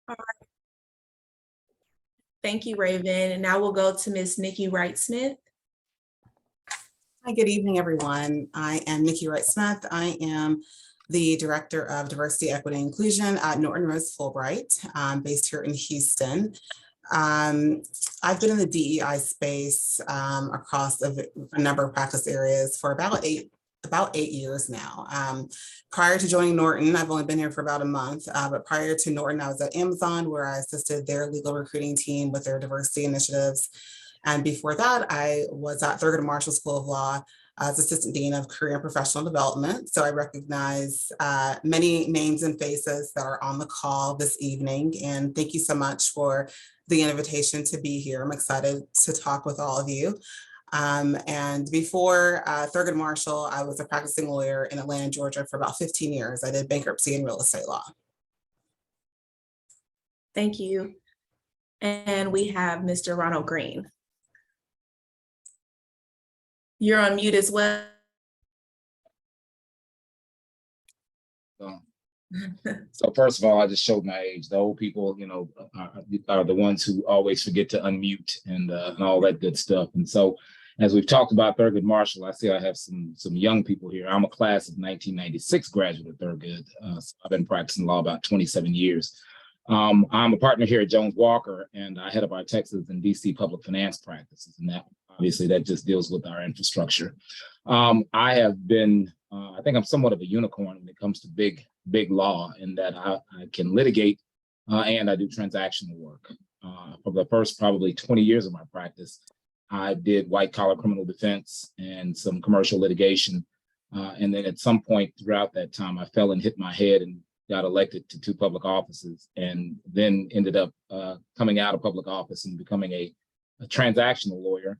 All right. Thank you, Raven. And now we'll go to Ms. Nikki Wright-Smith. Hi, good evening, everyone. I am Nikki Wright-Smith. I am the Director of Diversity, Equity, and Inclusion at Norton Rose Fulbright, based here in Houston. I've been in the DEI space across a number of practice areas for about eight years now. Prior to joining Norton, I've only been here for about a month, but prior to Norton, I was at Amazon, where I assisted their legal recruiting team with their diversity initiatives. And before that, I was at Thurgood Marshall School of Law as Assistant Dean of Career and Professional Development. So I recognize many names and faces that are on the call this evening. And thank you so much for the invitation to be here. I'm excited to talk with all of you. And before Thurgood Marshall, I was a practicing lawyer in Atlanta, Georgia for about 15 years. I did bankruptcy and real estate law. Thank you. And we have Mr. Ronald Green. You're on mute as well. So first of all, I just showed my age. The old people, are the ones who always forget to unmute and all that good stuff. And so, as we've talked about Thurgood Marshall, I see I have some young people here. I'm a class of 1996 graduate at Thurgood. So I've been practicing law about 27 years. I'm a partner here at Jones Walker, and I head up our Texas and DC public finance practices. And that obviously that just deals with our infrastructure. I have been, I think I'm somewhat of a unicorn when it comes to big law, in that I can litigate and I do transactional work. For the first probably 20 years of my practice, I did white collar criminal defense and some commercial litigation. And then at some point throughout that time, I fell and hit my head and got elected to 2 public offices, and then ended up coming out of public office and becoming a transactional lawyer.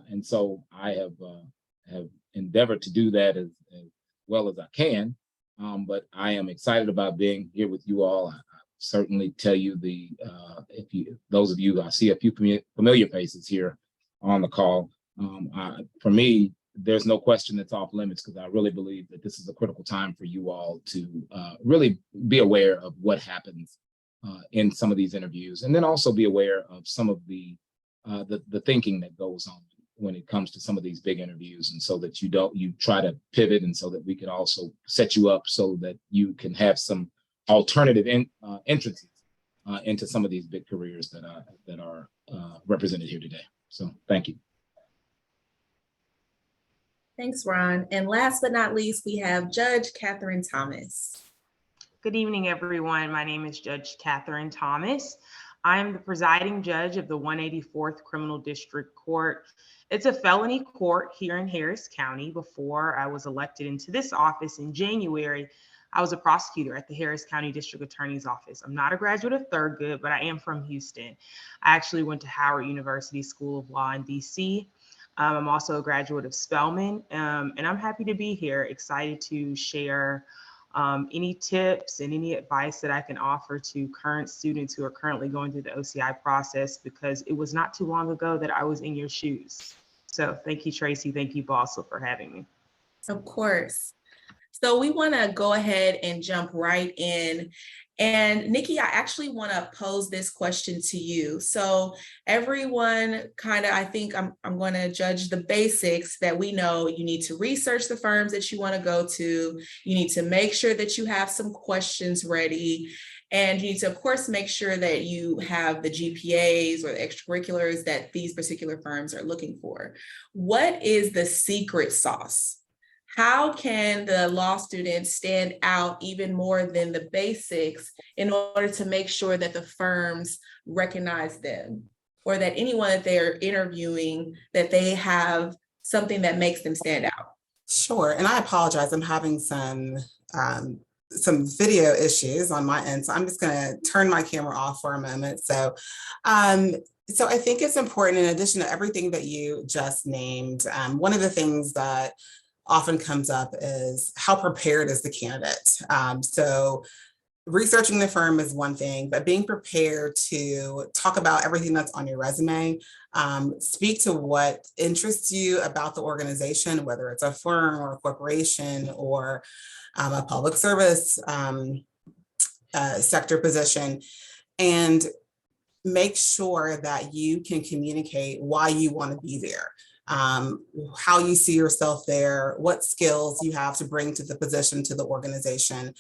And so I have endeavored to do that as well as I can. But I am excited about being here with you all. I certainly tell you those of you, I see a few familiar faces here on the call. For me, there's no question that's off limits, because I really believe that this is a critical time for you all to really be aware of what happens in some of these interviews, and then also be aware of some of the thinking that goes on when it comes to some of these big interviews, and so that you try to pivot, and so that we can also set you up so that you can have some alternative entrances into some of these big careers that are represented here today. So thank you. Thanks, Ron. And last but not least, we have Judge Katherine Thomas. Good evening, everyone. My name is Judge Katherine Thomas. I am the presiding judge of the 184th Criminal District Court. It's a felony court here in Harris County. Before I was elected into this office in January, I was a prosecutor at the Harris County District Attorney's Office. I'm not a graduate of Thurgood, but I am from Houston. I actually went to Howard University School of Law in DC. I'm also a graduate of Spelman, and I'm happy to be here, excited to share any tips and any advice that I can offer to current students who are currently going through the OCI process, because it was not too long ago that I was in your shoes. So thank you, Tracy. Thank you, Balsa, for having me. Of course. So we want to go ahead and jump right in. And Nikki, I actually want to pose this question to you. So everyone I think I'm going to judge the basics that we know. You need to research the firms that you want to go to. You need to make sure that you have some questions ready. And you need to, of course, make sure that you have the GPAs or the extracurriculars that these particular firms are looking for. What is the secret sauce? How can the law students stand out even more than the basics in order to make sure that the firms recognize them, or that anyone that they're interviewing, that they have something that makes them stand out? Sure, and I apologize. I'm having some video issues on my end, so I'm just going to turn my camera off for a moment. So I think it's important, in addition to everything that you just named, one of the things that often comes up is how prepared is the candidate. So researching the firm is one thing, but being prepared to talk about everything that's on your resume, speak to what interests you about the organization, whether it's a firm or a corporation or a public service sector position, and make sure that you can communicate why you want to be there, how you see yourself there, what skills you have to bring to the position, to the organization.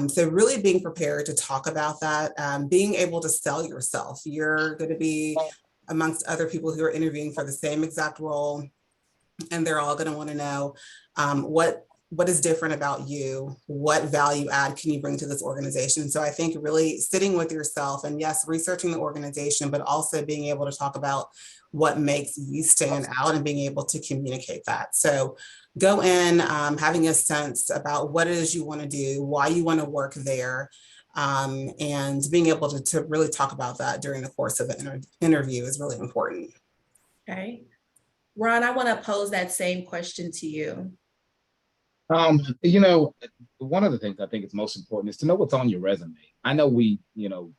So really being prepared to talk about that, being able to sell yourself. You're going to be amongst other people who are interviewing for the same exact role, and they're all going to want to know what is different about you, what value add can you bring to this organization. So I think really sitting with yourself and yes, researching the organization, but also being able to talk about what makes you stand out and being able to communicate that. So go in having a sense about what it is you want to do, why you want to work there, and being able to really talk about that during the course of the interview is really important. Okay. Ron, I want to pose that same question to you. You know, one of the things I think is most important is to know what's on your resume. I know we,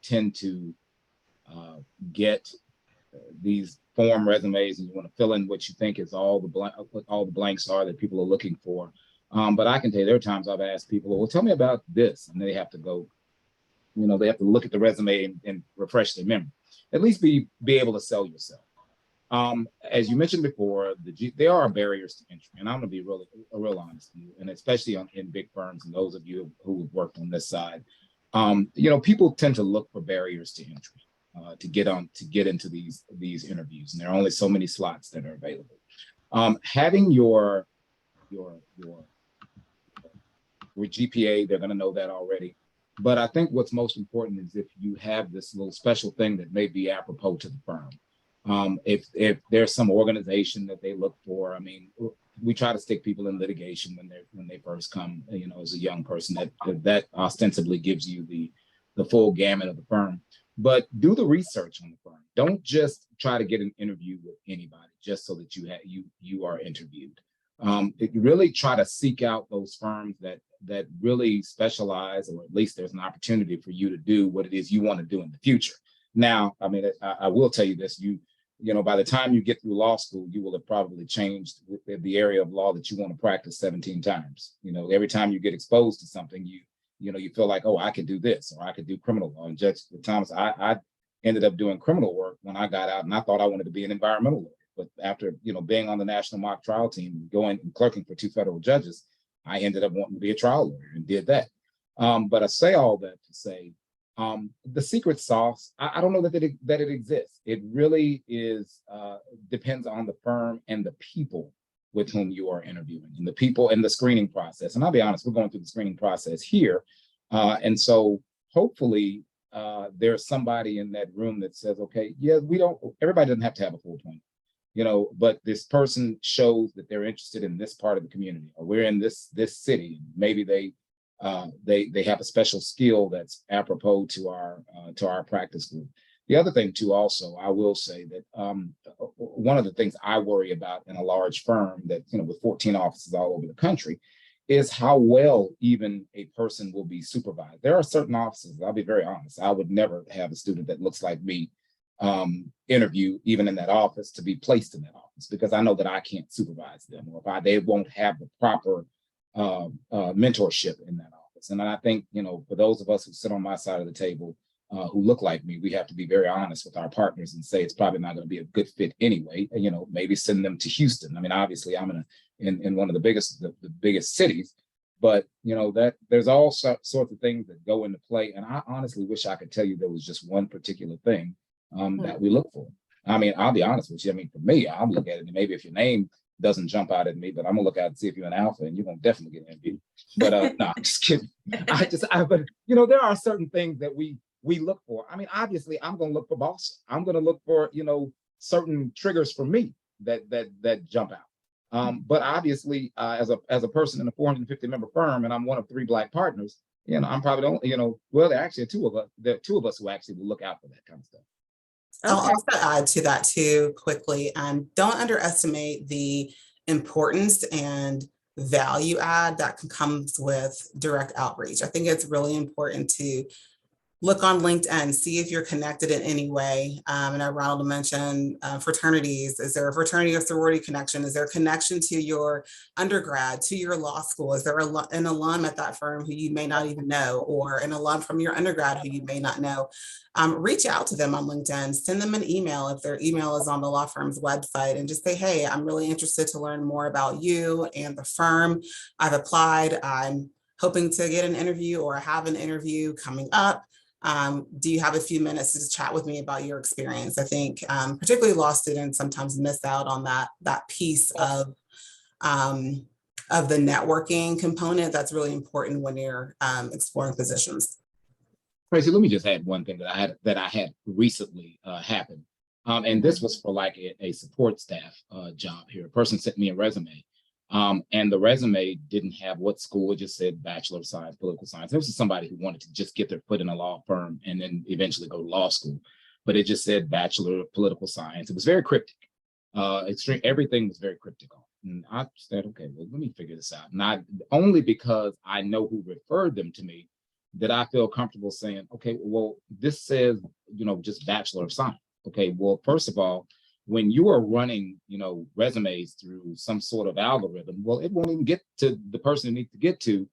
tend to get these form resumes and you want to fill in what you think is all the blanks are that people are looking for. But I can tell you there are times I've asked people, well, tell me about this. And they have to go, they have to look at the resume and refresh their memory. At least be able to sell yourself. As you mentioned before, there are barriers to entry, and I'm going to be real honest with you, and especially in big firms and those of you who have worked on this side, people tend to look for barriers to entry to get into these interviews, and there are only so many slots that are available. Having your GPA, they're going to know that already. But I think what's most important is if you have this little special thing that may be apropos to the firm. If there's some organization that they look for, I mean, we try to stick people in litigation when they first come, as a young person, that ostensibly gives you the full gamut of the firm. But do the research on the firm. Don't just try to get an interview with anybody just so that you are interviewed. Really try to seek out those firms that really specialize, or at least there's an opportunity for you to do what it is you want to do in the future. Now, I mean, I will tell you this, by the time you get through law school, you will have probably changed the area of law that you want to practice 17 times. Every time you get exposed to something, you feel like, oh, I could do this, or I could do criminal law. And Judge Thomas, I ended up doing criminal work when I got out, and I thought I wanted to be an environmental lawyer. But after, being on the national mock trial team, going and clerking for 2 federal judges, I ended up wanting to be a trial lawyer and did that. But I say all that to say, the secret sauce, I don't know that it exists. It really is depends on the firm and the people with whom you are interviewing, and the people and the screening process. And I'll be honest, we're going through the screening process here. And so hopefully there's somebody in that room that says, okay, yeah, everybody doesn't have to have a full 20, but this person shows that they're interested in this part of the community, or we're in this city. Maybe they have a special skill that's apropos to our practice group. The other thing too, also, I will say that one of the things I worry about in a large firm that, with 14 offices all over the country, is how well even a person will be supervised. There are certain offices, I'll be very honest, I would never have a student that looks like me interview even in that office to be placed in that office, because I know that I can't supervise them, or they won't have the proper mentorship in that office. And I think, for those of us who sit on my side of the table, who look like me, we have to be very honest with our partners and say it's probably not going to be a good fit anyway. Maybe send them to Houston. I mean, obviously, I'm in one of the biggest cities, but that there's all sorts of things that go into play. And I honestly wish I could tell you there was just one particular thing that we look for. I mean, I'll be honest with you. I mean, for me, I'll look at it, and maybe if your name doesn't jump out at me, but I'm gonna look at it and see if you're an alpha, and you're gonna definitely get an interview. But no, I'm just kidding. But there are certain things that we look for. I mean, obviously, I'm gonna look for boss. I'm gonna look for certain triggers for me that jump out. But obviously, as a person in a 450 member firm, and I'm one of 3 Black partners, I'm probably the only, well, there actually are 2 of us who actually will look out for that kind of stuff. I'll also add to that too quickly. Don't underestimate the importance and value add that comes with direct outreach. I think it's really important to look on LinkedIn, see if you're connected in any way. And I Ronald mentioned fraternities. Is there a fraternity or sorority connection? Is there a connection to your undergrad, to your law school? Is there an alum at that firm who you may not even know, or an alum from your undergrad who you may not know? Reach out to them on LinkedIn, send them an email if their email is on the law firm's website, and just say, hey, I'm really interested to learn more about you and the firm. I've applied. I'm hoping to get an interview, or have an interview coming up. Do you have a few minutes to chat with me about your experience? I think particularly law students sometimes miss out on that piece of the networking component that's really important when you're exploring positions. Tracy, let me just add one thing that I had recently happen. And this was for like a support staff job here. A person sent me a resume. And the resume didn't have what school. It just said Bachelor of Science, Political Science. This was somebody who wanted to just get their foot in a law firm and then eventually go to law school. But it just said Bachelor of Political Science. It was very cryptic. Everything was very cryptic. And I said, okay, well, let me figure this out. Not only because I know who referred them to me, that I feel comfortable saying, okay, well, this says, just Bachelor of Science. Okay, well, first of all, when you are running, resumes through some sort of algorithm, well, it won't even get to the person it needs to get to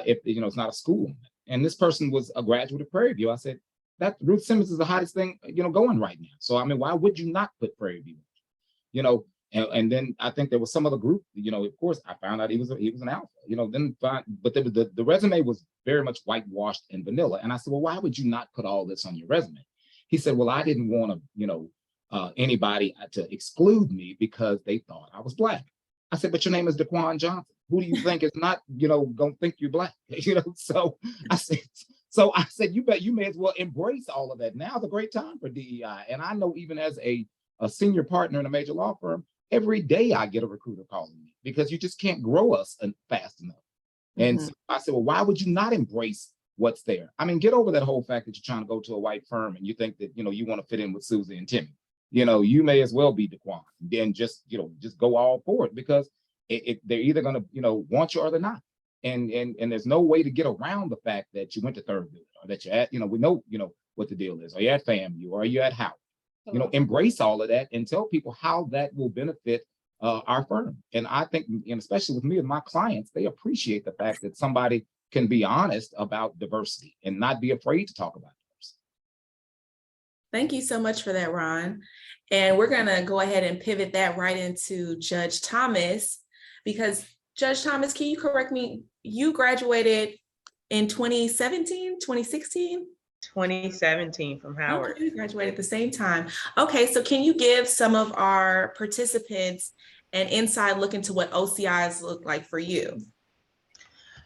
if, it's not a school. And this person was a graduate of Prairie View. I said, that Ruth Simmons is the hottest thing, going right now. So, I mean, why would you not put Prairie View? And then I think there was some other group, of course, I found out he was an alpha, but the resume was very much whitewashed and vanilla. And I said, well, why would you not put all this on your resume? He said, well, I didn't want to, anybody to exclude me because they thought I was Black. I said, but your name is Daquan Johnson. Who do you think is not, gonna think you're Black? So I said, you may as well embrace all of that. Now's a great time for DEI. And I know even as a senior partner in a major law firm, every day I get a recruiter calling me because you just can't grow us fast enough. And so I said, well, why would you not embrace what's there? I mean, get over that whole fact that you're trying to go to a white firm and you think that, you want to fit in with Susie and Timmy. You may as well be Daquan. Then just go all for it, because they're either going to, want you or they're not. And there's no way to get around the fact that you went to Thurgood, or that you're at, we know, what the deal is. Are you at FAMU, or are you at Howard? Embrace all of that and tell people how that will benefit our firm. And I think, and especially with me and my clients, they appreciate the fact that somebody can be honest about diversity and not be afraid to talk about diversity. Thank you so much for that, Ron. And we're going to go ahead and pivot that right into Judge Thomas, because Judge Thomas, can you correct me? You graduated in 2017, 2016? 2017 from Howard. Okay, we graduated at the same time. Okay, so can you give some of our participants an inside look into what OCIs look like for you?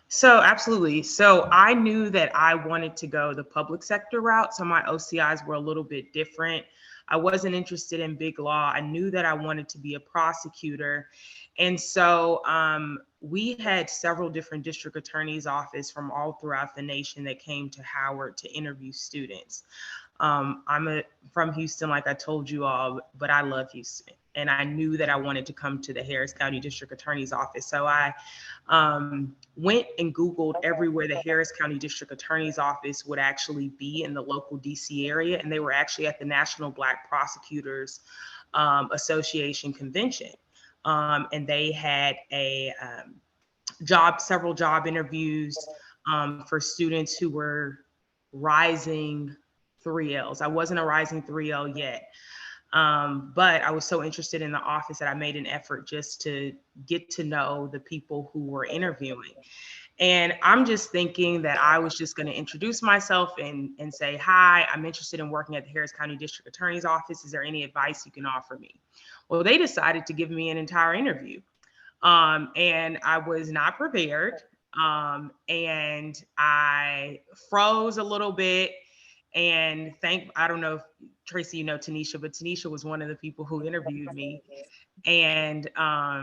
So absolutely. So I knew that I wanted to go the public sector route. So my OCIs were a little bit different. I wasn't interested in big law. I knew that I wanted to be a prosecutor. And so we had several different district attorney's office from all throughout the nation that came to Howard to interview students. I'm from Houston, like I told you all, but I love Houston. And I knew that I wanted to come to the Harris County District Attorney's Office. So I went and Googled everywhere the Harris County District Attorney's Office would actually be in the local DC area. And they were actually at the National Black Prosecutors Association convention. And they had several job interviews for students who were rising 3Ls. I wasn't a rising 3L yet. But I was so interested in the office that I made an effort just to get to know the people who were interviewing. And I'm just thinking that I was just going to introduce myself and say, hi, I'm interested in working at the Harris County District Attorney's Office. Is there any advice you can offer me? Well, they decided to give me an entire interview. And I was not prepared. And I froze a little bit. And I don't know if Tracy, Tanisha, but Tanisha was one of the people who interviewed me. And I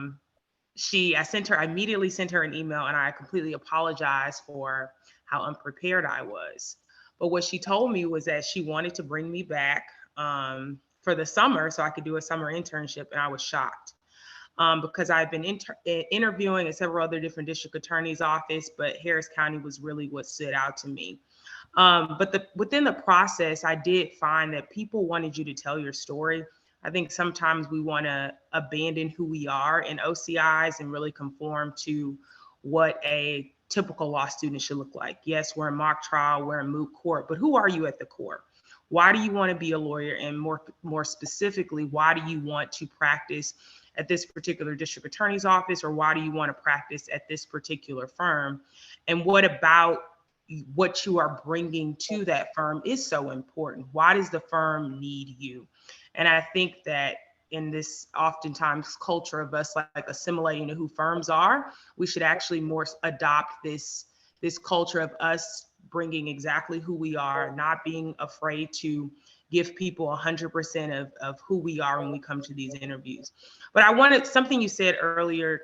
immediately sent her an email, and I completely apologized for how unprepared I was. But what she told me was that she wanted to bring me back for the summer so I could do a summer internship. And I was shocked because I've been interviewing at several other different district attorney's office, but Harris County was really what stood out to me. But within the process, I did find that people wanted you to tell your story. I think sometimes we want to abandon who we are in OCIs and really conform to what a typical law student should look like. Yes, we're in mock trial, we're in moot court, but who are you at the core? Why do you want to be a lawyer? And more specifically, why do you want to practice at this particular district attorney's office, or why do you want to practice at this particular firm? And what about what you are bringing to that firm is so important? Why does the firm need you? And I think that in this oftentimes culture of us like assimilating to who firms are, we should actually more adopt this culture of us bringing exactly who we are, not being afraid to give people 100% of who we are when we come to these interviews. But I wanted something you said earlier,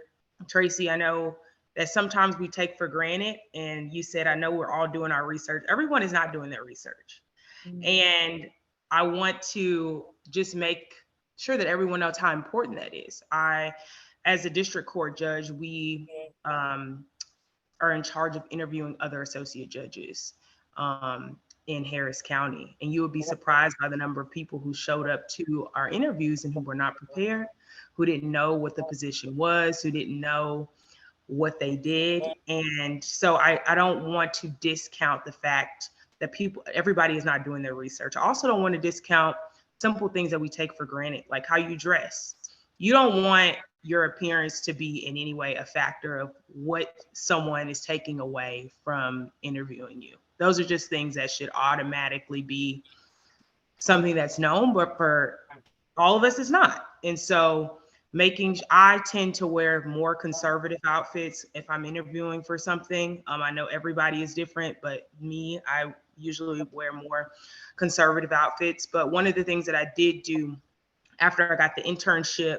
Tracy. I know that sometimes we take for granted, and you said, I know we're all doing our research. Everyone is not doing their research. And I want to just make sure that everyone knows how important that is. As a district court judge, we are in charge of interviewing other associate judges in Harris County. And you would be surprised by the number of people who showed up to our interviews and who were not prepared, who didn't know what the position was, who didn't know what they did. And so I don't want to discount the fact that everybody is not doing their research. I also don't want to discount simple things that we take for granted, like how you dress. You don't want your appearance to be in any way a factor of what someone is taking away from interviewing you. Those are just things that should automatically be something that's known, but for all of us, it's not. And so I tend to wear more conservative outfits if I'm interviewing for something. I know everybody is different, but me, I usually wear more conservative outfits. But one of the things that I did do after I got the internship,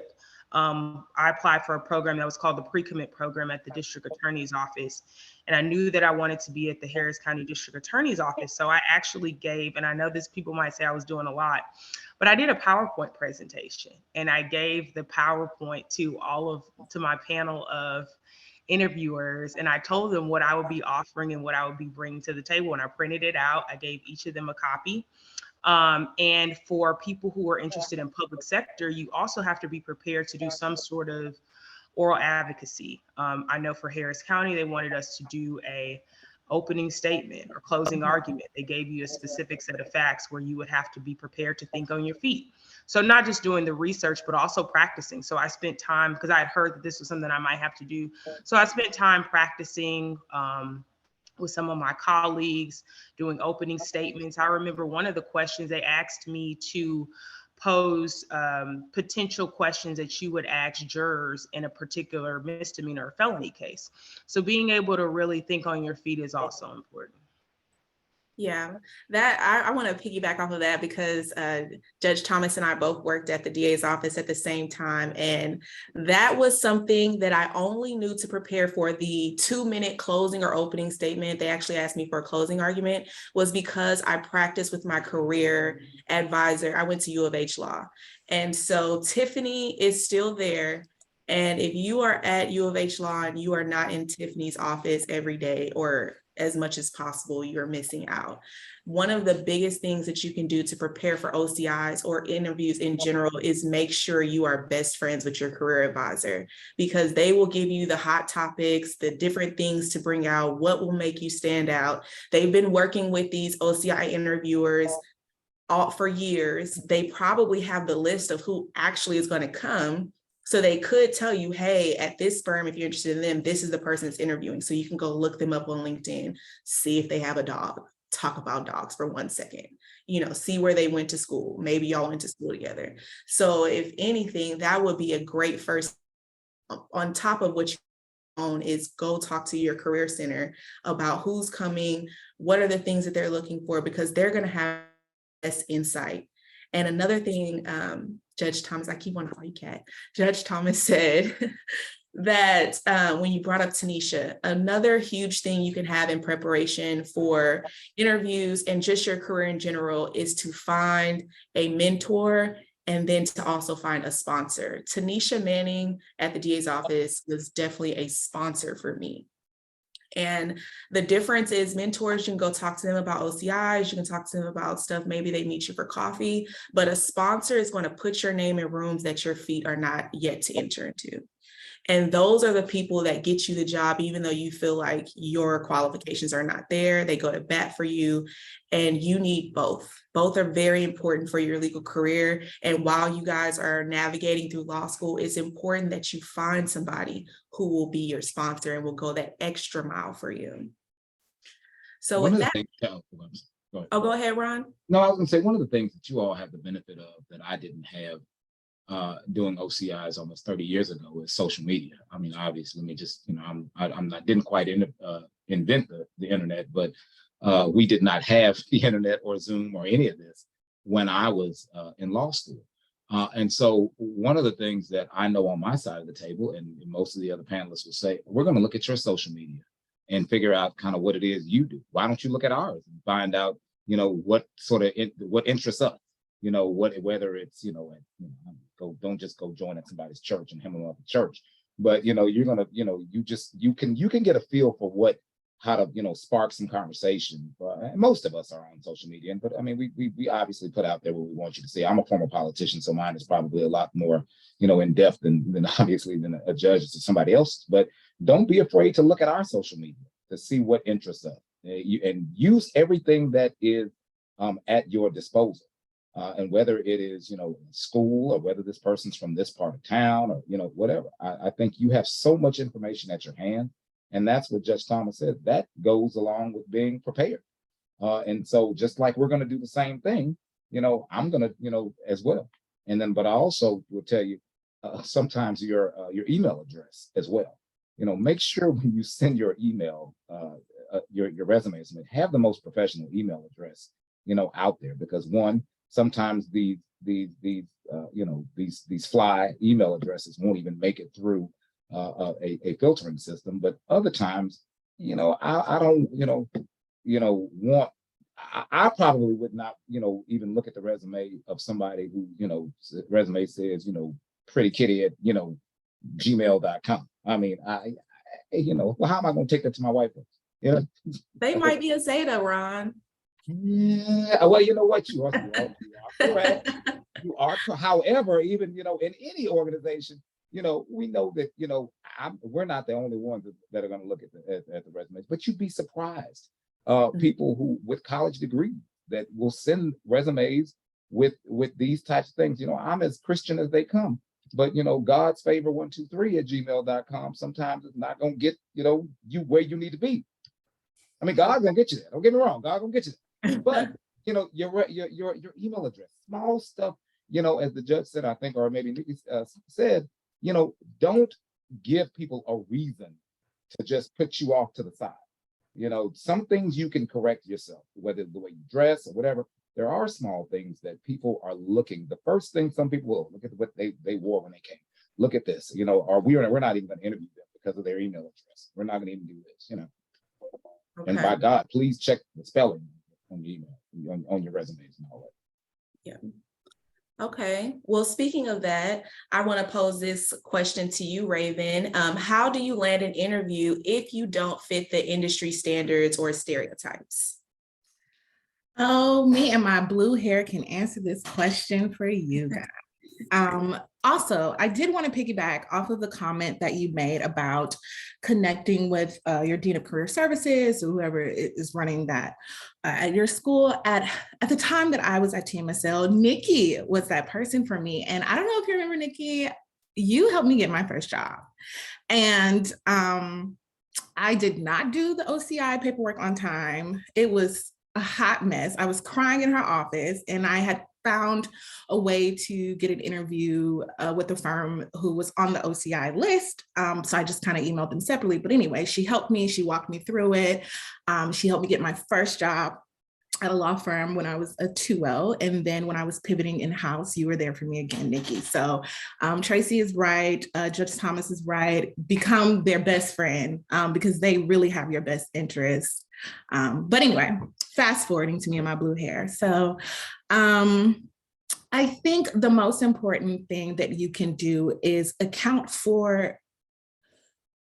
I applied for a program that was called the pre-commit program at the district attorney's office. And I knew that I wanted to be at the Harris County District Attorney's Office. So I actually gave, and I know this people might say I was doing a lot, but I did a PowerPoint presentation, and I gave the PowerPoint to my panel of interviewers, and I told them what I would be offering and what I would be bringing to the table. And I printed it out. I gave each of them a copy. And for people who are interested in public sector, you also have to be prepared to do some sort of oral advocacy. I know for Harris County, they wanted us to do a opening statement or closing argument. They gave you a specific set of facts where you would have to be prepared to think on your feet. So not just doing the research, but also practicing. So I spent time, because I had heard that this was something I might have to do. So I spent time practicing with some of my colleagues, doing opening statements. I remember one of the questions they asked me to pose potential questions that you would ask jurors in a particular misdemeanor or felony case. So being able to really think on your feet is also important. Yeah, that I want to piggyback off of that because Judge Thomas and I both worked at the DA's office at the same time. And that was something that I only knew to prepare for the 2-minute closing or opening statement. They actually asked me for a closing argument, was because I practiced with my career advisor. I went to U of H Law. And so Tiffany is still there. And if you are at U of H Law and you are not in Tiffany's office every day or as much as possible, you're missing out. One of the biggest things that you can do to prepare for OCIs or interviews in general is make sure you are best friends with your career advisor, because they will give you the hot topics, the different things to bring out, what will make you stand out. They've been working with these OCI interviewers for years. They probably have the list of who actually is going to come. So they could tell you, hey, at this firm, if you're interested in them, this is the person that's interviewing. So you can go look them up on LinkedIn, see if they have a dog, talk about dogs for 1 second, see where they went to school. Maybe y'all went to school together. So if anything, that would be a great first, on top of what you own, is go talk to your career center about who's coming, what are the things that they're looking for, because they're going to have best insight. And another thing, Judge Thomas, I keep wanting to call you Kat. Judge Thomas said that when you brought up Tanisha, another huge thing you can have in preparation for interviews and just your career in general is to find a mentor and then to also find a sponsor. Tanisha Manning at the DA's office was definitely a sponsor for me. And the difference is mentors, you can go talk to them about OCIs, you can talk to them about stuff, maybe they meet you for coffee, but a sponsor is going to put your name in rooms that your feet are not yet to enter into. And those are the people that get you the job, even though you feel like your qualifications are not there. They go to bat for you, and you need both. Both are very important for your legal career. And while you guys are navigating through law school, it's important that you find somebody who will be your sponsor and will go that extra mile for you. So One with of the that, things, go ahead. go ahead, Ron. No, I was gonna say, one of the things that you all have the benefit of that I didn't have doing OCIs almost 30 years ago is social media. I mean, obviously, let me just, didn't quite invent the internet, but we did not have the internet or Zoom or any of this when I was in law school. And so one of the things that I know on my side of the table, and most of the other panelists will say, we're going to look at your social media and figure out kind of what it is you do. Why don't you look at ours and find out, what what interests us? Whether it's, don't just go join at somebody's church and hem them up at church, but you're gonna, you can get a feel for how to spark some conversation. And most of us are on social media, but I mean, we obviously put out there what we want you to see. I'm a former politician, so mine is probably a lot more in depth than obviously than a judge or somebody else. But don't be afraid to look at our social media to see what interests us, and use everything that is at your disposal. And whether it is, school, or whether this person's from this part of town, or, whatever, I think you have so much information at your hand. And that's what Judge Thomas said, that goes along with being prepared. And so just like we're going to do the same thing, I'm going to, as well. And then, but I also will tell you, sometimes your email address as well. Make sure when you send your email, your resume, have the most professional email address, out there, because one, sometimes these fly email addresses won't even make it through a filtering system. But other times, I don't, want. I probably would not, even look at the resume of somebody who, resume says, pretty kitty at, gmail.com. I mean, well, how am I going to take that to my wife? They might be a Zeta, Ron. Yeah, well, you know what, you are correct. You are, however, even in any organization, we know that we're not the only ones that are going to look at the resumes, but you'd be surprised. People who with college degrees that will send resumes with these types of things. I'm as Christian as they come, but God's favor 123 at gmail.com sometimes it's not going to get you where you need to be. I mean, God's gonna get you there. Don't get me wrong, God's gonna get you there. But your email address, small stuff, as the judge said, I think, or maybe Nikki said, don't give people a reason to just put you off to the side. Some things you can correct yourself, whether the way you dress or whatever. There are small things that people are looking. The first thing some people will look at what they wore when they came. Look at this, or we're not even going to interview them because of their email address. We're not going to even do this, Okay. And by God, please check the spelling on your email, on your resumes and all that. Yeah. Okay. Well, speaking of that, I want to pose this question to you, Raven. How do you land an interview if you don't fit the industry standards or stereotypes? Oh, me and my blue hair can answer this question for you guys. Also, I did want to piggyback off of the comment that you made about connecting with your Dean of Career Services or whoever is running that at your school. At the time that I was at TMSL, Nikki was that person for me. And I don't know if you remember, Nikki, you helped me get my first job. And I did not do the OCI paperwork on time. It was a hot mess. I was crying in her office, and I had found a way to get an interview with a firm who was on the OCI list. So I just kind of emailed them separately. But anyway, she helped me. She walked me through it. She helped me get my first job at a law firm when I was a 2L. And then when I was pivoting in-house, you were there for me again, Nikki. So Tracy is right. Judge Thomas is right. Become their best friend because they really have your best interests. But anyway, fast forwarding to me and my blue hair. So I think the most important thing that you can do is account for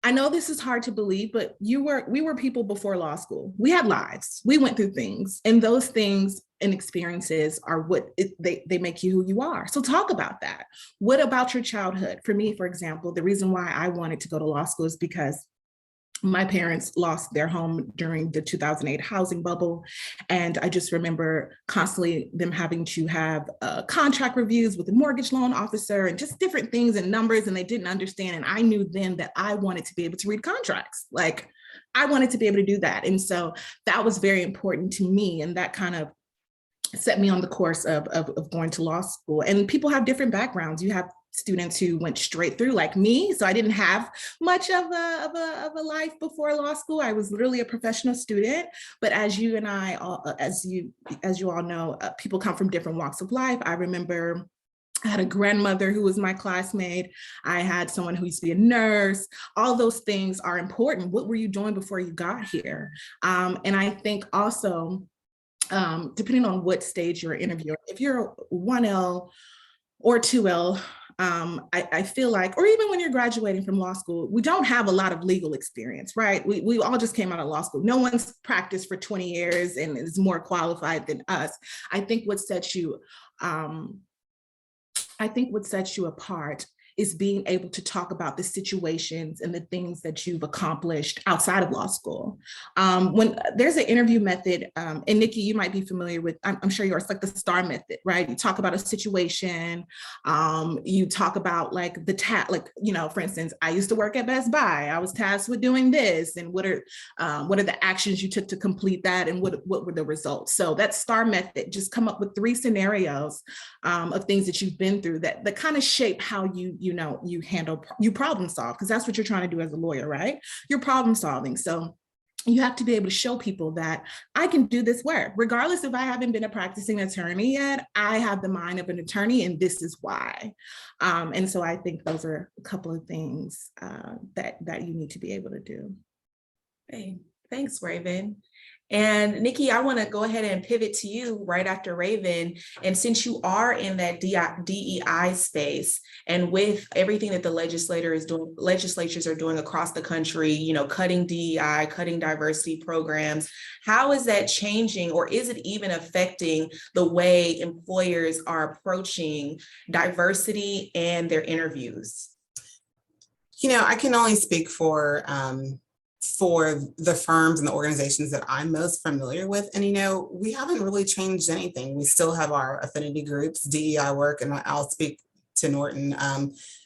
I know this is hard to believe, but we were people before law school. We had lives. We went through things, and those things and experiences are they make you who you are. So talk about that. What about your childhood? For me, for example, the reason why I wanted to go to law school is because my parents lost their home during the 2008 housing bubble. And I just remember constantly them having to have contract reviews with the mortgage loan officer and just different things and numbers, and they didn't understand. And I knew then that I wanted to be able to read contracts. Like, I wanted to be able to do that. And so that was very important to me. And that kind of set me on the course of going to law school. And people have different backgrounds. You have students who went straight through like me. So I didn't have much of a life before law school. I was literally a professional student. But as you and I, as you all know, people come from different walks of life. I remember I had a grandmother who was my classmate. I had someone who used to be a nurse. All those things are important. What were you doing before you got here? And I think also, depending on what stage you're interviewing, if you're 1L or 2L, I feel like, or even when you're graduating from law school, we don't have a lot of legal experience, right? We all just came out of law school. No one's practiced for 20 years and is more qualified than us. I think what sets you apart is being able to talk about the situations and the things that you've accomplished outside of law school. When there's an interview method, and Nikki, you might be familiar with, I'm sure yours, like the STAR method, right? You talk about a situation, you talk about like for instance, I used to work at Best Buy. I was tasked with doing this, and what are the actions you took to complete that, and what were the results? So that STAR method, just come up with 3 scenarios of things that you've been through that kind of shape how you problem solve, because that's what you're trying to do as a lawyer, right? You're problem solving. So you have to be able to show people that I can do this work, regardless if I haven't been a practicing attorney yet. I have the mind of an attorney, and this is why. And so I think those are a couple of things that you need to be able to do. Hey, thanks, Raven. And Nikki, I want to go ahead and pivot to you right after Raven. And since you are in that DEI space, and with everything that the legislatures are doing across the country, cutting DEI, cutting diversity programs, how is that changing, or is it even affecting the way employers are approaching diversity and their interviews? I can only speak for the firms and the organizations that I'm most familiar with. And, we haven't really changed anything. We still have our affinity groups, DEI work, and I'll speak to Norton.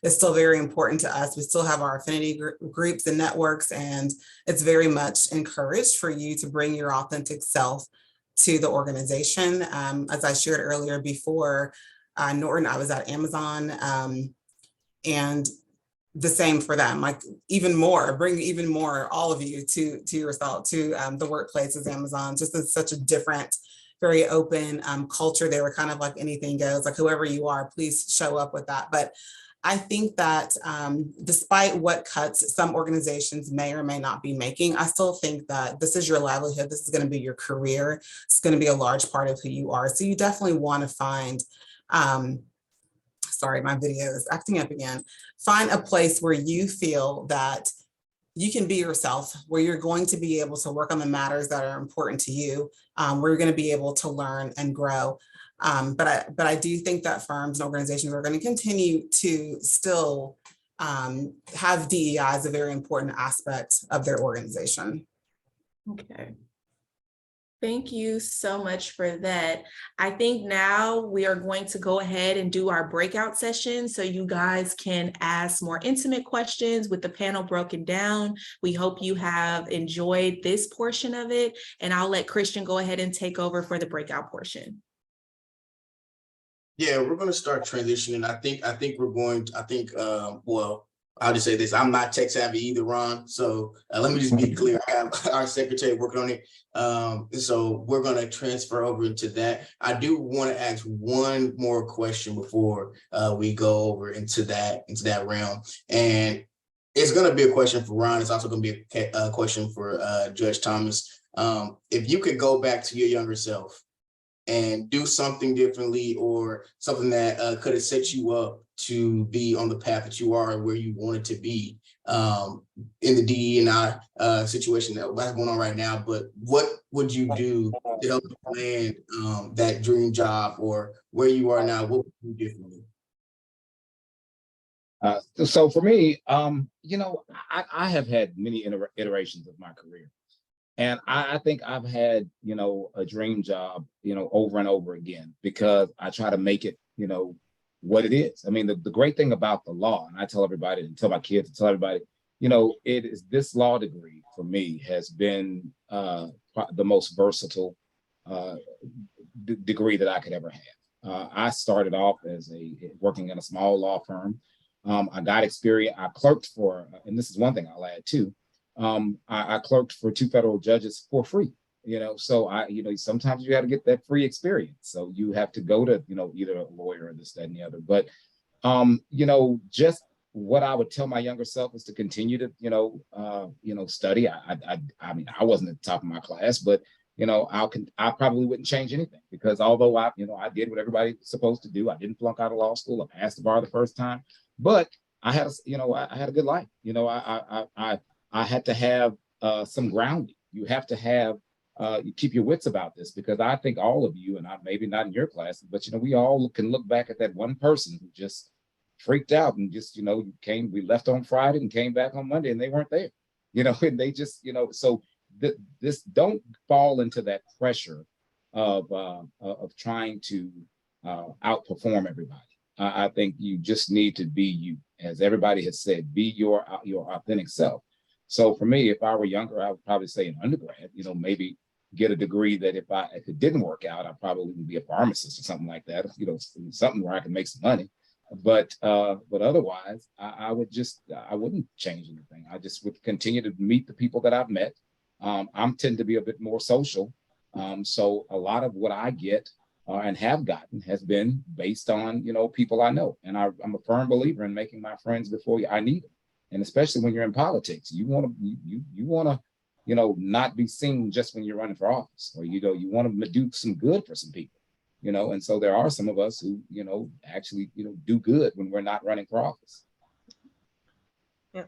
It's still very important to us. We still have our affinity groups and networks, and it's very much encouraged for you to bring your authentic self to the organization. As I shared earlier before, Norton, I was at Amazon, and the same for them, like even more, bring even more, all of you to yourself, to the workplace as Amazon. Just in such a different, very open culture. They were kind of like anything goes, like whoever you are, please show up with that. But I think that despite what cuts some organizations may or may not be making, I still think that this is your livelihood. This is going to be your career. It's going to be a large part of who you are. So you definitely want to find, sorry, my video is acting up again. Find a place where you feel that you can be yourself, where you're going to be able to work on the matters that are important to you, where you're going to be able to learn and grow. But I do think that firms and organizations are going to continue to still have DEI as a very important aspect of their organization. Okay. Thank you so much for that. I think now we are going to go ahead and do our breakout session so you guys can ask more intimate questions with the panel broken down. We hope you have enjoyed this portion of it, and I'll let Christian go ahead and take over for the breakout portion. Yeah, we're going to start transitioning. Well, I'll just say this, I'm not tech savvy either, Ron. So let me just be clear. I have our secretary working on it. So we're going to transfer over into that. I do want to ask one more question before we go over into that realm. And it's going to be a question for Ron. It's also going to be a question for Judge Thomas. If you could go back to your younger self and do something differently, or something that could have set you up to be on the path that you are and where you wanted to be, in the DE&I situation that's going on right now. But what would you do to help land that dream job, or where you are now? What would you do differently? So for me, I have had many iterations of my career. And I think I've had, a dream job, over and over again, because I try to make it, what it is. I mean, the great thing about the law, and I tell everybody, and tell my kids, and tell everybody, it is, this law degree for me has been the most versatile degree that I could ever have. I started off as working in a small law firm. I got experience. I clerked for, and this is one thing I'll add too. I clerked for 2 federal judges for free. So sometimes you got to get that free experience. So you have to go to, either a lawyer or this, that, and the other. But, just what I would tell my younger self is to continue to, study. I mean, I wasn't at the top of my class, but, I probably wouldn't change anything, because although I did what everybody's supposed to do. I didn't flunk out of law school. I passed the bar the first time, but I had a good life. I had to have some grounding. You have to have, you keep your wits about this, because I think all of you, and maybe not in your class, but we all can look back at that one person who just freaked out and just, we left on Friday and came back on Monday and they weren't there, and they just, so this, don't fall into that pressure of trying to outperform everybody. I think you just need to be you, as everybody has said, be your authentic self. So for me, if I were younger, I would probably say in undergrad, maybe get a degree that if it didn't work out, I probably would be a pharmacist or something like that, something where I can make some money. But otherwise, I wouldn't change anything. I just would continue to meet the people that I've met. I tend to be a bit more social. So a lot of what I get and have gotten has been based on, people I know. And I'm a firm believer in making my friends before I need them. And especially when you're in politics, you want to, not be seen just when you're running for office, or, you want to do some good for some people, and so there are some of us who, actually, do good when we're not running for office. Yeah.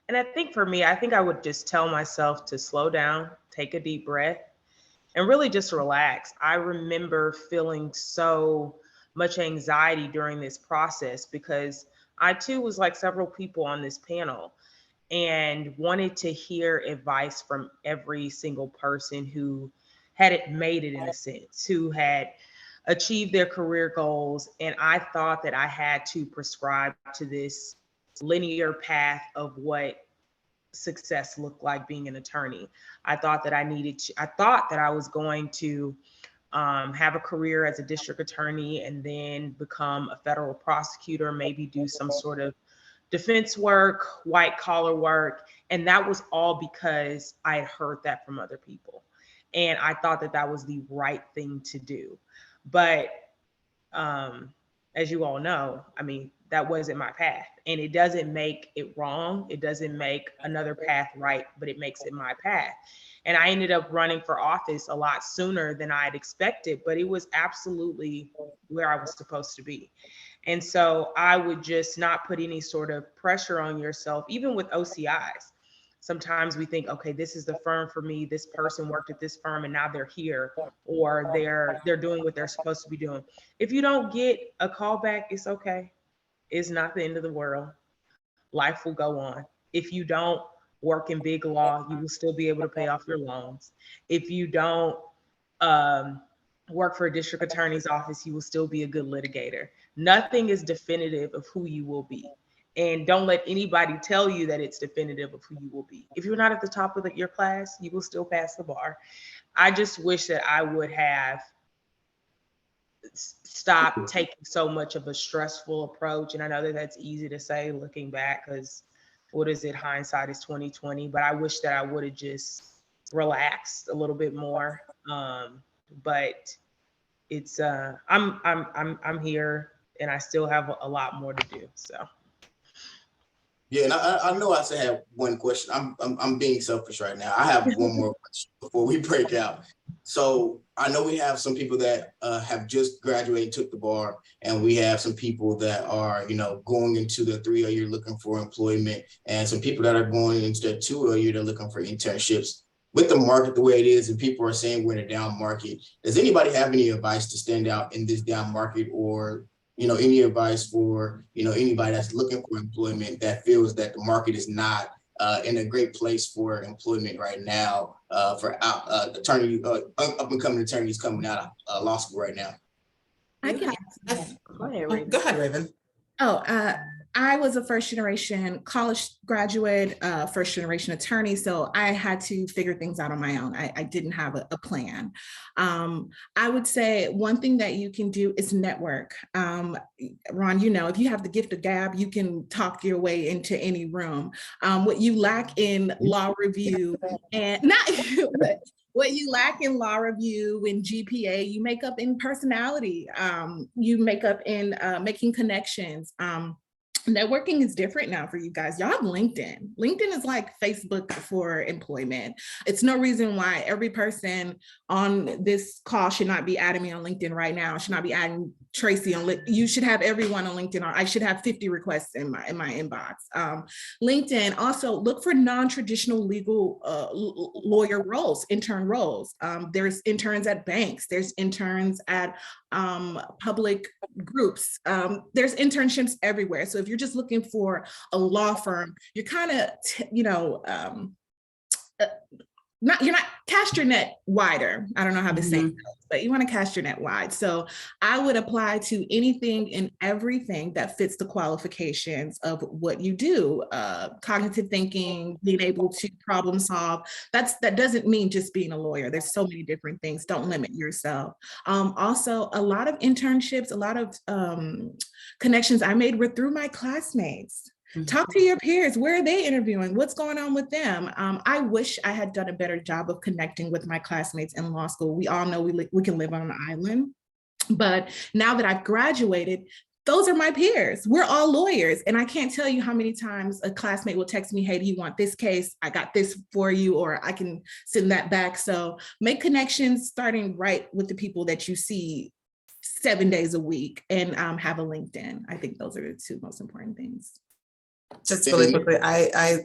And I think for me, I would just tell myself to slow down, take a deep breath, and really just relax. I remember feeling so much anxiety during this process, because I too was like several people on this panel and wanted to hear advice from every single person who had made it, in a sense, who had achieved their career goals. And I thought that I had to prescribe to this linear path of what success looked like being an attorney. I thought that I was going to have a career as a district attorney and then become a federal prosecutor, maybe do some sort of defense work, white collar work. And that was all because I had heard that from other people. And I thought that that was the right thing to do. But as you all know, I mean, that wasn't my path. And it doesn't make it wrong. It doesn't make another path right, but it makes it my path. And I ended up running for office a lot sooner than I had expected, but it was absolutely where I was supposed to be. And so I would just not put any sort of pressure on yourself, even with OCIs. Sometimes we think, okay, this is the firm for me. This person worked at this firm and now they're here, or they're doing what they're supposed to be doing. If you don't get a call back, it's okay. It's not the end of the world. Life will go on. If you don't work in big law, you will still be able to pay off your loans. If you don't work for a district attorney's office, you will still be a good litigator. Nothing is definitive of who you will be. And don't let anybody tell you that it's definitive of who you will be. If you're not at the top of your class, you will still pass the bar. I just wish that I would have stopped taking so much of a stressful approach. And I know that that's easy to say looking back, because what is it? Hindsight is 2020. But I wish that I would have just relaxed a little bit more. But it's I'm here, and I still have a lot more to do. So. Yeah, and I know I said I have one question. I'm being selfish right now. I have one more question before we break out. So I know we have some people that have just graduated, took the bar, and we have some people that are, going into the 3 year looking for employment, and some people that are going into the 2 year, they're looking for internships. With the market the way it is, and people are saying we're in a down market, does anybody have any advice to stand out in this down market, or any advice for, anybody that's looking for employment that feels that the market is not in a great place for employment right now for attorney, up and coming attorneys coming out of law school right now? I can Go ahead, Oh, Raven. go ahead, Raven. I was a first generation college graduate, first generation attorney, so I had to figure things out on my own. I didn't have a plan. I would say one thing that you can do is network. Ron, if you have the gift of gab, you can talk your way into any room. What you lack in law review and not what you lack in law review and GPA, you make up in personality. You make up in making connections. Networking is different now for you guys. Y'all have LinkedIn. LinkedIn is like Facebook for employment. It's no reason why every person on this call should not be adding me on LinkedIn right now. Should not be adding Tracy on LinkedIn. You should have everyone on LinkedIn. Or I should have 50 requests in my inbox. LinkedIn, also look for non-traditional legal lawyer roles, intern roles. There's interns at banks. There's interns at public groups. There's internships everywhere. So if you're just looking for a law firm, you're kind of, you're not cast your net wider. I don't know how to say it, but you want to cast your net wide. So I would apply to anything and everything that fits the qualifications of what you do. Cognitive thinking, being able to problem solve. That doesn't mean just being a lawyer. There's so many different things. Don't limit yourself. Also, a lot of internships, a lot of connections I made were through my classmates. Talk to your peers. Where are they interviewing? What's going on with them? I wish I had done a better job of connecting with my classmates in law school. We all know we can live on an island, but now that I've graduated, those are my peers. We're all lawyers. And I can't tell you how many times a classmate will text me, hey, do you want this case? I got this for you, or I can send that back. So make connections starting right with the people that you see 7 days a week, and have a LinkedIn. I think those are the two most important things. Just really quickly, I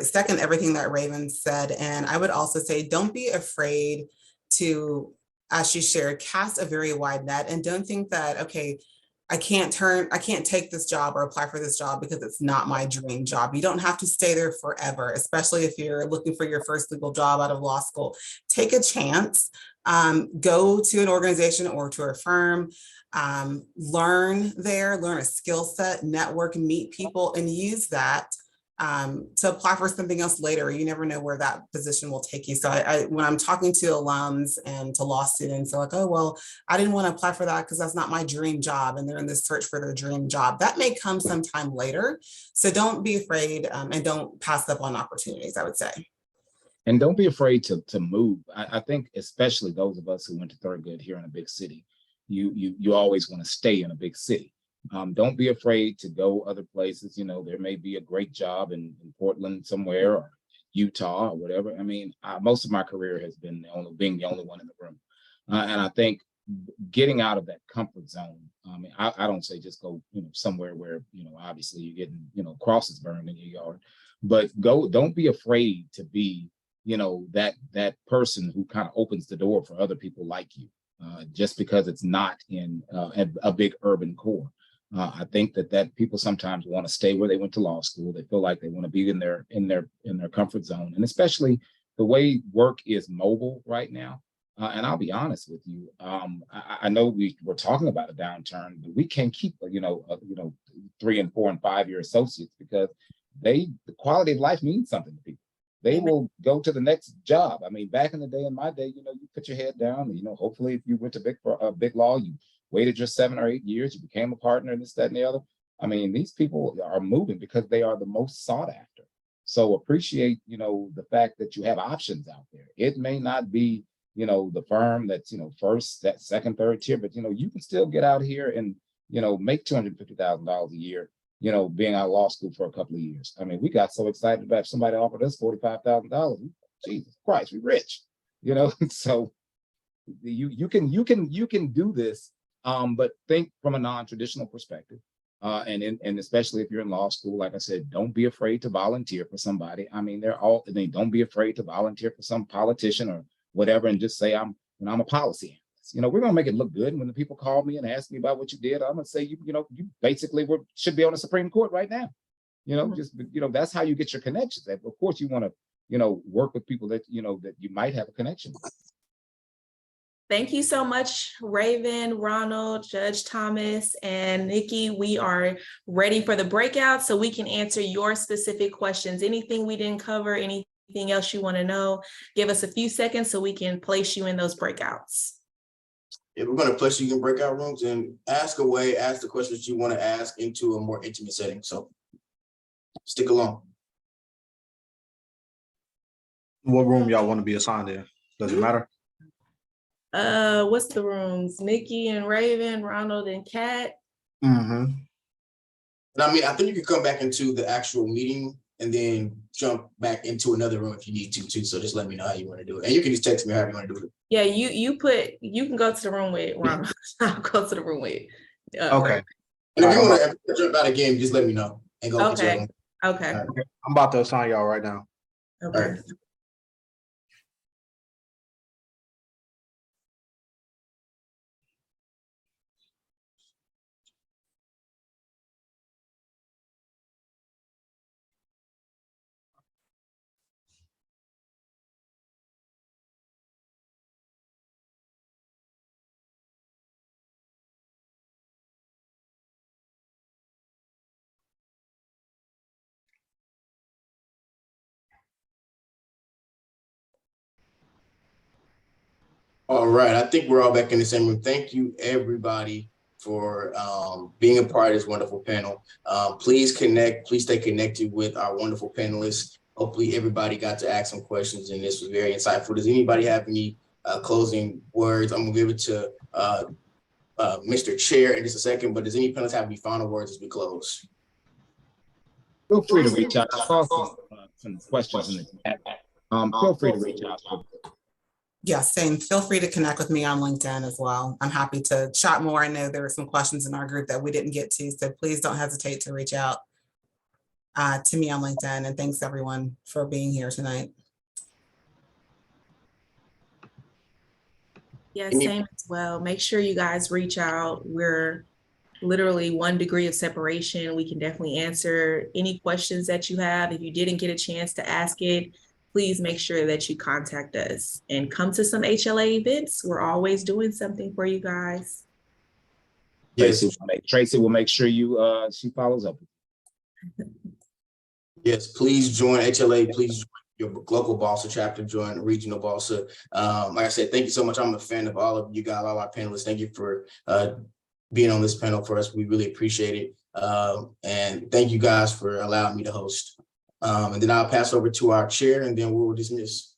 second everything that Raven said. And I would also say, don't be afraid to, as she shared, cast a very wide net, and don't think that, okay, I can't take this job or apply for this job because it's not my dream job. You don't have to stay there forever, especially if you're looking for your first legal job out of law school. Take a chance, go to an organization or to a firm, learn a skill set, network, meet people, and use that to apply for something else later. You never know where that position will take you. So when I'm talking to alums and to law students, they're like, oh, well, I didn't want to apply for that because that's not my dream job. And they're in this search for their dream job. That may come sometime later. So don't be afraid and don't pass up on opportunities, I would say. And don't be afraid to move. I think especially those of us who went to Thurgood here in a big city, you always want to stay in a big city. Don't be afraid to go other places. There may be a great job in Portland somewhere, or Utah or whatever. I mean, most of my career has been being the only one in the room. And I think getting out of that comfort zone, I don't say just go, somewhere where, obviously you're getting, crosses burned in your yard, but don't be afraid to be, that person who kind of opens the door for other people like you, just because it's not in a big urban core. I think that people sometimes want to stay where they went to law school. They feel like they want to be in their comfort zone, and especially the way work is mobile right now. And I'll be honest with you, I know we were talking about a downturn, but we can't keep 3 and 4 and 5 year associates, because the quality of life means something to people. They will go to the next job. I mean, back in the day, in my day, you put your head down, and, hopefully if you went to big law, you waited your 7 or 8 years, you became a partner in this, that, and the other. I mean, these people are moving because they are the most sought after. So appreciate, the fact that you have options out there. It may not be, the firm that's, first, that second, third tier, but, you can still get out here and, make $250,000 a year, being out of law school for a couple of years. I mean, we got so excited about somebody offered us $45,000. Jesus Christ, we rich, So you can do this, but think from a non-traditional perspective. And especially if you're in law school, like I said, don't be afraid to volunteer for somebody. I mean, don't be afraid to volunteer for some politician or whatever, and just say I'm a policy analyst. We're gonna make it look good. And when the people call me and ask me about what you did, I'm gonna say you basically should be on the Supreme Court right now. That's how you get your connections. Of course, you want to work with people that that you might have a connection with. Thank you so much, Raven, Ronald, Judge Thomas, and Nikki. We are ready for the breakout so we can answer your specific questions. Anything we didn't cover, anything else you want to know, give us a few seconds so we can place you in those breakouts. Yeah, we're going to place you in breakout rooms and ask the questions you want to ask into a more intimate setting. So stick along. What room y'all want to be assigned in? Does it matter? What's the rooms? Nikki and Raven, Ronald and Kat. Mm-hmm. I mean, I think you can come back into the actual meeting and then jump back into another room if you need to too. So just let me know how you want to do it. And you can just text me how you want to do it. Yeah, you can go to the room with Ronald. I'll go to the room with Okay. And if you want to jump out again, just let me know and go. Okay. Okay. Right. I'm about to assign y'all right now. Okay. All right. All right, I think we're all back in the same room. Thank you, everybody, for being a part of this wonderful panel. Please stay connected with our wonderful panelists. Hopefully everybody got to ask some questions and this was very insightful. Does anybody have any closing words? I'm gonna give it to Mr. Chair in just a second, but does any panelist have any final words as we close? Feel free to reach out. I saw some questions in the chat. Feel free to reach out. Yeah, same. Feel free to connect with me on LinkedIn as well. I'm happy to chat more. I know there were some questions in our group that we didn't get to, so please don't hesitate to reach out to me on LinkedIn. And thanks everyone for being here tonight. Yeah, same as well. Make sure you guys reach out. We're literally 1 degree of separation. We can definitely answer any questions that you have. If you didn't get a chance to ask it, please make sure that you contact us and come to some HLA events. We're always doing something for you guys. Yes. Tracy will make sure she follows up. Yes, please join HLA. Please join your local BLSA chapter, join regional BLSA. Like I said, thank you so much. I'm a fan of all of you guys, all our panelists. Thank you for being on this panel for us. We really appreciate it. And thank you guys for allowing me to host. And then I'll pass over to our chair and then we'll dismiss.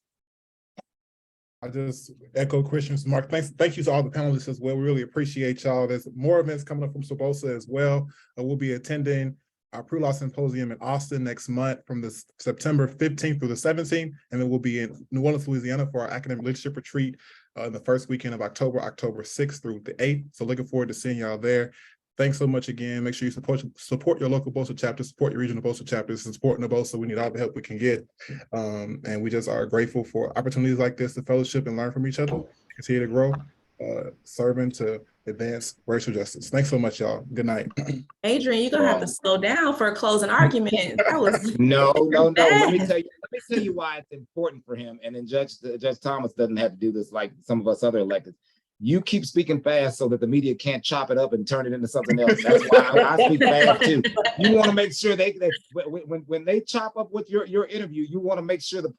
I just echo Christian's remarks. Thank you to all the panelists as well. We really appreciate y'all. There's more events coming up from SWBLSA as well. We'll be attending our pre-law symposium in Austin next month from the September 15th through the 17th. And then we'll be in New Orleans, Louisiana for our academic leadership retreat the first weekend of October 6th through the 8th. So looking forward to seeing y'all there. Thanks so much again. Make sure you support your local BLSA chapter, support your regional BLSA chapters, supporting the BLSA. We need all the help we can get. And we just are grateful for opportunities like this to fellowship and learn from each other, continue to grow, serving to advance racial justice. Thanks so much, y'all. Good night. Adrian, you're gonna have to slow down for a closing argument. That was No. Let me tell you why it's important for him. And then Judge Thomas doesn't have to do this like some of us other electeds. You keep speaking fast so that the media can't chop it up and turn it into something else. That's why I speak fast too. You want to make sure when they chop up with your interview, you want to make sure the